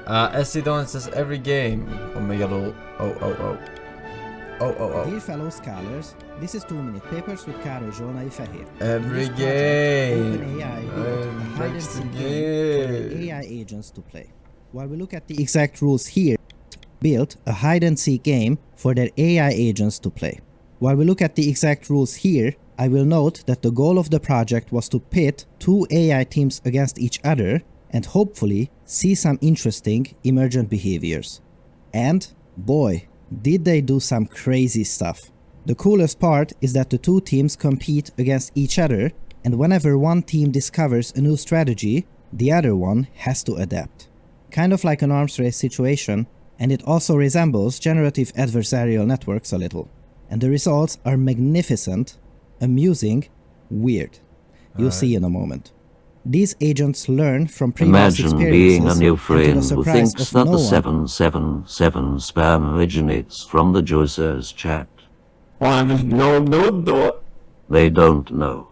SC says every game. Omega lol. Dear fellow scholars, this is 2-minute papers with Károly Zsolnai Fehér. Every game. OpenAI built a hide and seek game for their AI agents to play. While we look at the exact rules here, built a hide and seek game for their AI agents to play. While we look at the exact rules here, I will note that the goal of the project was to pit 2 AI teams against each other and hopefully see some interesting emergent behaviors. And boy, did they do some crazy stuff. The coolest part is that the 2 teams compete against each other, and whenever one team discovers a new strategy, the other one has to adapt. Kind of like an arms race situation, and it also resembles generative adversarial networks a little. And the results are magnificent, amusing, weird. You'll see in a moment. These agents learn from previous experiences. Imagine being a new friend who surprise thinks of that no the one. 777 spam originates from the Juicers chat. They don't know.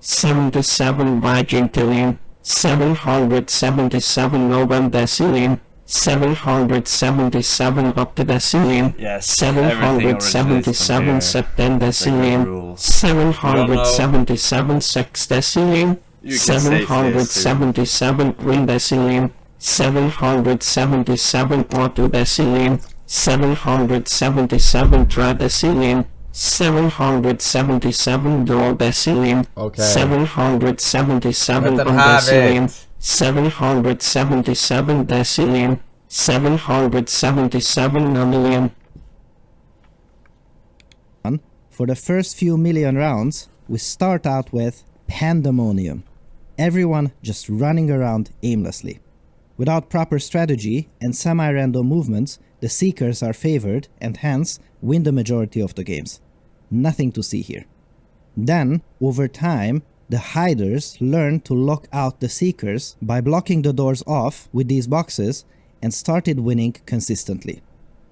77 Vigintillion, 777 novendecillion, 777 octodecillion, Yes, 777 septendecillion, 777 sexdecillion, 777 quindecillion, 777 quartodecillion, 777 tridecillion, 777 duodecillion, 777 undecillion, 777 decillion, 777 nonillion. For the first few million rounds, we start out with pandemonium. Everyone just running around aimlessly. Without proper strategy and semi-random movements, the Seekers are favored and hence win the majority of the games. Nothing to see here. Then, over time, the hiders learn to lock out the Seekers by blocking the doors off with these boxes and started winning consistently.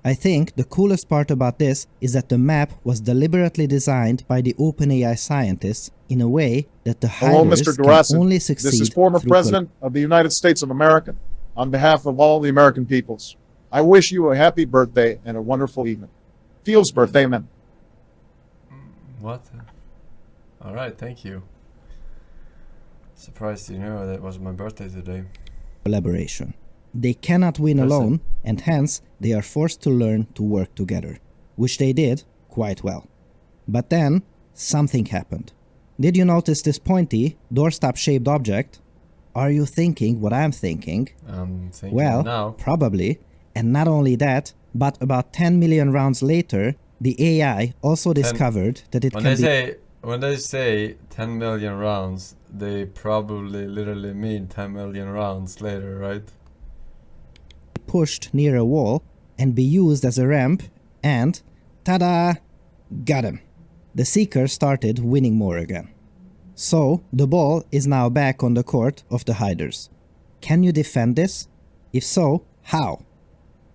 I think the coolest part about this is that the map was deliberately designed by the OpenAI scientists in a way that the hiders can only succeed. This is former President of the United States of America. On behalf of all the American peoples, I wish you a happy birthday and a wonderful evening. Feels birthday, man. What? Alright, thank you. Surprised you know that was my birthday today. Collaboration. They cannot win alone, and hence they are forced to learn to work together, which they did quite well. But then, something happened. Did you notice this pointy, doorstop-shaped object? Are you thinking what I'm thinking? I'm thinking well, now. probably. And not only that, but about 10 million rounds later, the AI also discovered that it can be... When they say 10 million rounds, they probably literally mean 10 million rounds later, right? pushed near a wall and be used as a ramp, and ta-da! Got him. The Seeker started winning more again. So, the ball is now back on the court of the hiders. Can you defend this? If so, how?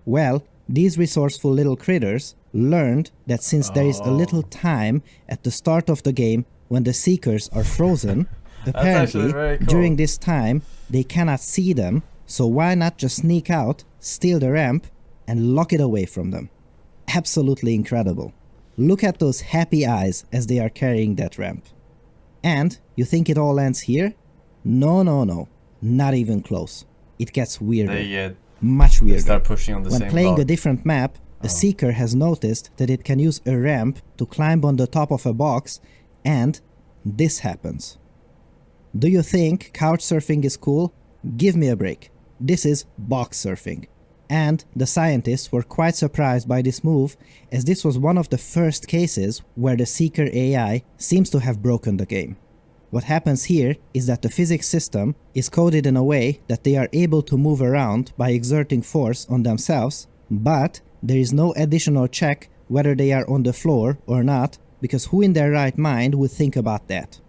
Well, these resourceful little critters learned that since there is a little time at the start of the game when the Seekers are frozen, apparently during this time they cannot see them, so why not just sneak out, steal the ramp, and lock it away from them? Absolutely incredible. Look at those happy eyes as they are carrying that ramp. And you think it all ends here? No, no, no. Not even close. It gets weirder. Much weirder. They start pushing on the when same playing block. a different map, a Seeker has noticed that it can use a ramp to climb on the top of a box, and this happens. Do you think couch surfing is cool? Give me a break. This is box surfing. And the scientists were quite surprised by this move, as this was one of the first cases where the Seeker AI seems to have broken the game. What happens here is that the physics system is coded in a way that they are able to move around by exerting force on themselves, but there is no additional check whether they are on the floor or not, because who in their right mind would think about that?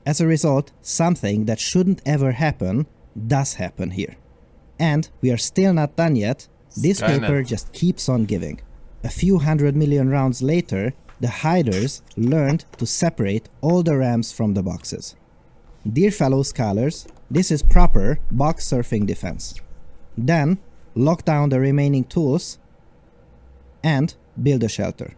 As a result, something that shouldn't ever happen does happen here. And we are still not done yet. This paper just keeps on giving. A few 100 million rounds later, the hiders learned to separate all the ramps from the boxes. Dear fellow scholars, This is proper box surfing defense. Then lock down the remaining tools and build a shelter.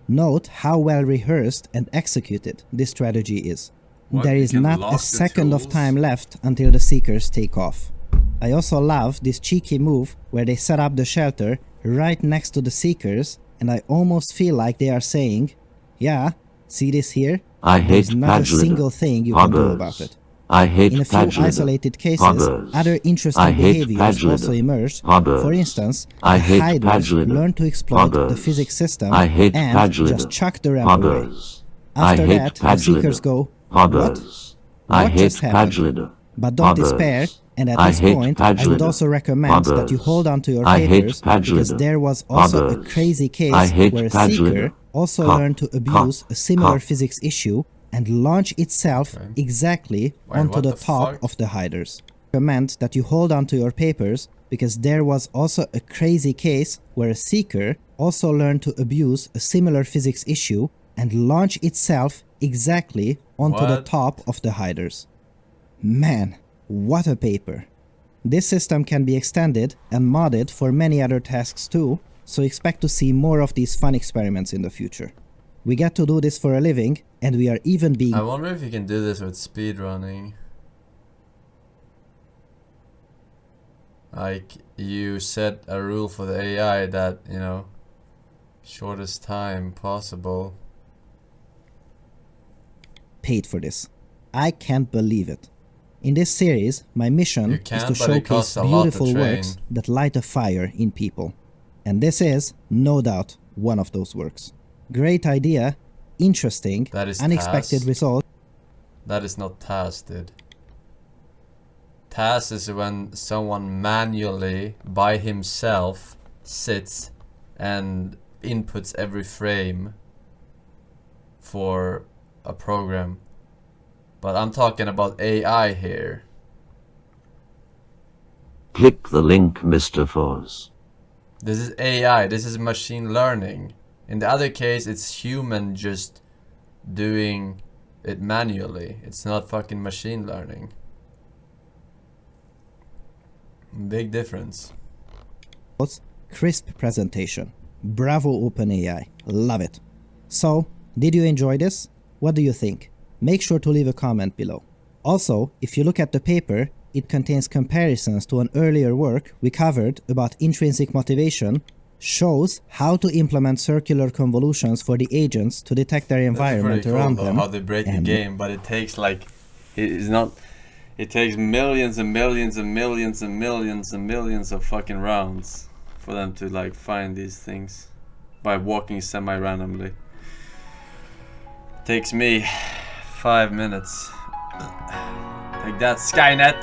Note how well rehearsed and executed this strategy is. What? There You is can not lock a the second of tools? time left until the seekers take off. I also love this cheeky move where they set up the shelter right next to the seekers, and I almost feel like they are saying, yeah, see this here? I hate There's not a Pagelator. single thing you can do Poggers. about it. I hate In a few Pagelator. isolated cases, Poggers. other I interesting hate behaviors Pagelator. also emerged. Poggers. For instance, I the hate hiders Pagelator. learn to exploit the Poggers. physics system I hate and Pagelator. just chuck the ramp away. Poggers. After I hate that, the Pagelator. seekers go, Poggers. What? I What hate just happened? Pagelator. But don't Poggers. despair, and at I this hate point, I would Pagelator. also recommend that you Poggers. hold on to your I hate papers because Pagelator. there was also a Poggers. crazy case I hate where a Pagelator. seeker also Cock. learned to abuse Cock. a similar Cock. physics issue and launch itself Okay. exactly Wait, onto what the the top fuck? of the hiders. Recommend that you hold on to your papers because there was also a crazy case where a seeker also learned to abuse a similar physics issue and launch itself exactly onto the What? top of the hiders. Man, what a paper. This system can be extended and modded for many other tasks too, so expect to see more of these fun experiments in the future. We get to do this for a living, and we are even being I wonder if you can do this with speedrunning. Like, you set a rule for the AI that, you know, shortest time possible. paid for this. I can't believe it. In this series, my mission You is can, to but it showcase costs a lot to beautiful train. works that light a fire in people. And this is, no doubt, one of those works. Great idea, interesting, That is unexpected task. result. That is not task, dude. Task is when someone manually, by himself, sits and inputs every frame for a program. But I'm talking about AI here. Click the link, Mr. Foz. This is AI, this is machine learning. In the other case, it's human just doing it manually. It's not fucking machine learning. Big difference. Crisp presentation. Bravo OpenAI. Love it. So, did you enjoy this? What do you think? Make sure to leave a comment below. Also, if you look at the paper, it contains comparisons to an earlier work we covered about intrinsic motivation, shows how to implement circular convolutions for the agents to detect their environment That's pretty around cool, them. though, how they break the and- game, but it takes like, it takes millions and millions and millions and millions and millions of fucking rounds for them to like find these things by walking semi-randomly. Takes me 5 minutes. Like that, Skynet.